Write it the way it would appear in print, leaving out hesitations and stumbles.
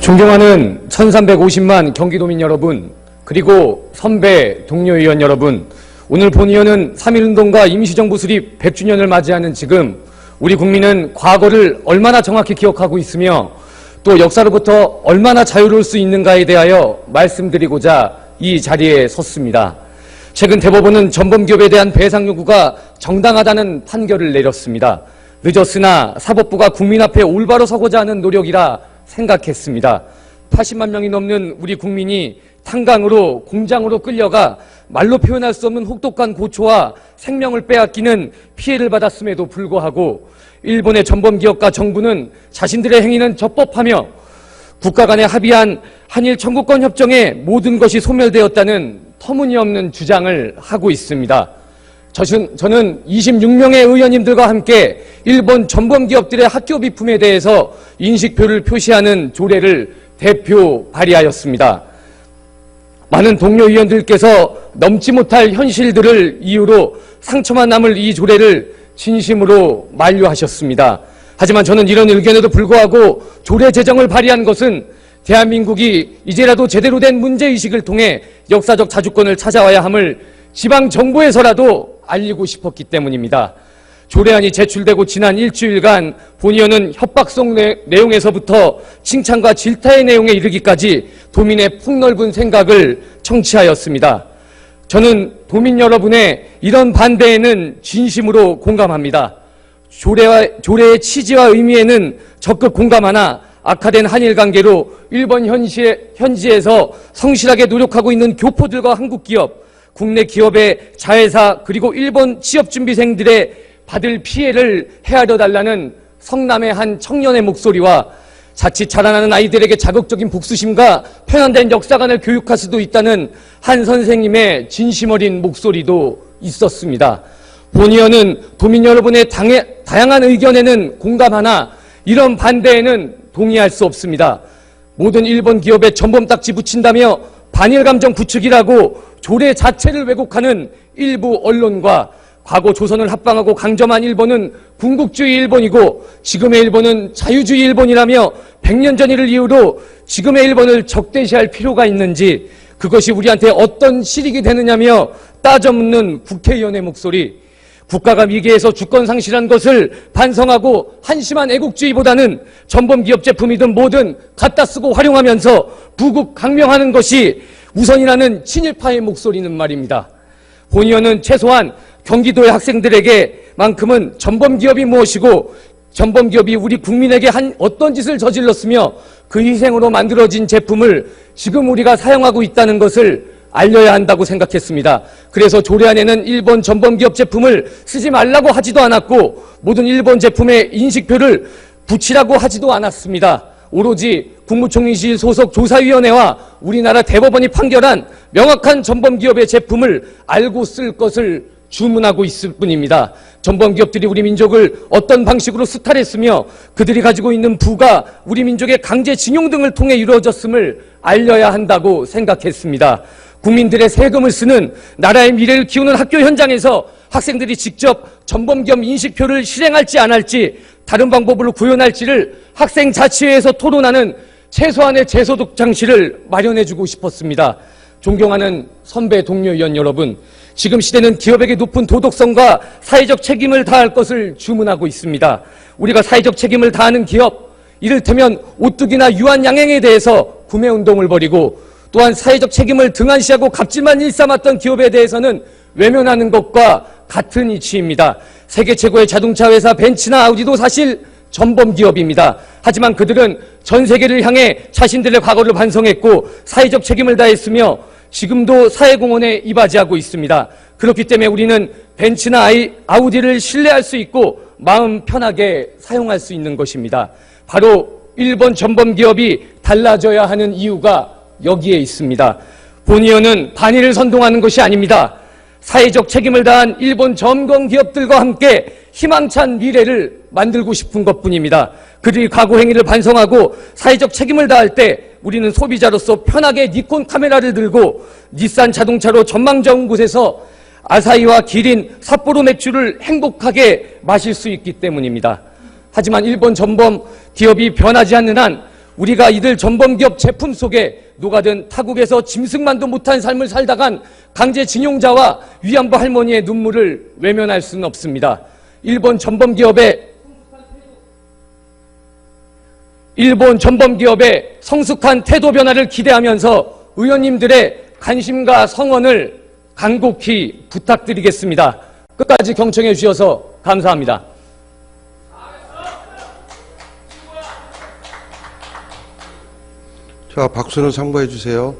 존경하는 1350만 경기도민 여러분, 그리고 선배 동료 의원 여러분, 오늘 본의원은 3.1운동과 임시정부 수립 100주년을 맞이하는 지금 우리 국민은 과거를 얼마나 정확히 기억하고 있으며 또 역사로부터 얼마나 자유로울 수 있는가에 대하여 말씀드리고자 이 자리에 섰습니다. 최근 대법원은 전범기업에 대한 배상 요구가 정당하다는 판결을 내렸습니다. 늦었으나 사법부가 국민 앞에 올바로 서고자 하는 노력이라 생각했습니다. 80만 명이 넘는 우리 국민이 탄강으로 공장으로 끌려가 말로 표현할 수 없는 혹독한 고초와 생명을 빼앗기는 피해를 받았음에도 불구하고 일본의 전범기업과 정부는 자신들의 행위는 적법하며 국가 간에 합의한 한일 청구권 협정에 모든 것이 소멸되었다는 터무니없는 주장을 하고 있습니다. 저는 26명의 의원님들과 함께 일본 전범기업들의 학교 비품에 대해서 인식표를 표시하는 조례를 대표 발의하였습니다. 많은 동료 의원들께서 넘지 못할 현실들을 이유로 상처만 남을 이 조례를 진심으로 만류하셨습니다. 하지만 저는 이런 의견에도 불구하고 조례 제정을 발의한 것은 대한민국이 이제라도 제대로 된 문제의식을 통해 역사적 자주권을 찾아와야 함을 지방정부에서라도 알리고 싶었기 때문입니다. 조례안이 제출되고 지난 일주일간 본의원은 협박성 내용에서부터 칭찬과 질타의 내용에 이르기까지 도민의 폭넓은 생각을 청취하였습니다. 저는 도민 여러분의 이런 반대에는 진심으로 공감합니다. 조례의 취지와 의미에는 적극 공감하나 악화된 한일 관계로 일본 현지에서 성실하게 노력하고 있는 교포들과 한국 기업, 국내 기업의 자회사 그리고 일본 취업준비생들의 받을 피해를 헤아려 달라는 성남의 한 청년의 목소리와 자칫 자라나는 아이들에게 자극적인 복수심과 편향된 역사관을 교육할 수도 있다는 한 선생님의 진심 어린 목소리도 있었습니다. 본의원은 도민 여러분의 다양한 의견에는 공감하나 이런 반대에는 동의할 수 없습니다. 모든 일본 기업에 전범딱지 붙인다며 반일 감정 부추기라고 조례 자체를 왜곡하는 일부 언론과 과거 조선을 합방하고 강점한 일본은 군국주의 일본이고 지금의 일본은 자유주의 일본이라며 100년 전 일을 이유로 지금의 일본을 적대시할 필요가 있는지 그것이 우리한테 어떤 실익이 되느냐며 따져 묻는 국회의원의 목소리, 국가가 위기에서 주권 상실한 것을 반성하고 한심한 애국주의보다는 전범기업 제품이든 뭐든 갖다 쓰고 활용하면서 부국 강명하는 것이 우선이라는 친일파의 목소리는 말입니다. 본의원은 최소한 경기도의 학생들에게만큼은 전범기업이 무엇이고 전범기업이 우리 국민에게 어떤 짓을 저질렀으며 그 희생으로 만들어진 제품을 지금 우리가 사용하고 있다는 것을 알려야 한다고 생각했습니다. 그래서 조례안에는 일본 전범기업 제품을 쓰지 말라고 하지도 않았고 모든 일본 제품에 인식표를 붙이라고 하지도 않았습니다. 오로지 국무총리실 소속 조사위원회와 우리나라 대법원이 판결한 명확한 전범기업의 제품을 알고 쓸 것을 주문하고 있을 뿐입니다. 전범기업들이 우리 민족을 어떤 방식으로 수탈했으며 그들이 가지고 있는 부가 우리 민족의 강제징용 등을 통해 이루어졌음을 알려야 한다고 생각했습니다. 국민들의 세금을 쓰는 나라의 미래를 키우는 학교 현장에서 학생들이 직접 전범기업 인식표를 실행할지 안 할지 다른 방법으로 구현할지를 학생자치회에서 토론하는 최소한의 재소득 장치를 마련해주고 싶었습니다. 존경하는 선배 동료 의원 여러분, 지금 시대는 기업에게 높은 도덕성과 사회적 책임을 다할 것을 주문하고 있습니다. 우리가 사회적 책임을 다하는 기업, 이를테면 오뚜기나 유한양행에 대해서 구매운동을 벌이고 또한 사회적 책임을 등한시하고 갑질만 일삼았던 기업에 대해서는 외면하는 것과 같은 이치입니다. 세계 최고의 자동차 회사 벤츠나 아우디도 사실 전범기업입니다. 하지만 그들은 전 세계를 향해 자신들의 과거를 반성했고 사회적 책임을 다했으며 지금도 사회공헌에 이바지하고 있습니다. 그렇기 때문에 우리는 벤츠나 아우디를 신뢰할 수 있고 마음 편하게 사용할 수 있는 것입니다. 바로 일본 전범기업이 달라져야 하는 이유가 여기에 있습니다. 본의원은 반일을 선동하는 것이 아닙니다. 사회적 책임을 다한 일본 전범기업들과 함께 희망찬 미래를 만들고 싶은 것뿐입니다. 그들이 과거 행위를 반성하고 사회적 책임을 다할 때 우리는 소비자로서 편하게 니콘 카메라를 들고 닛산 자동차로 전망 좋은 곳에서 아사히와 기린, 삿포로 맥주를 행복하게 마실 수 있기 때문입니다. 하지만 일본 전범 기업이 변하지 않는 한 우리가 이들 전범기업 제품 속에 녹아든 타국에서 짐승만도 못한 삶을 살다간 강제징용자와 위안부 할머니의 눈물을 외면할 수는 없습니다. 일본 전범기업의 성숙한 태도 변화를 기대하면서 의원님들의 관심과 성원을 간곡히 부탁드리겠습니다. 끝까지 경청해 주셔서 감사합니다. 자, 박수는 상부해 주세요.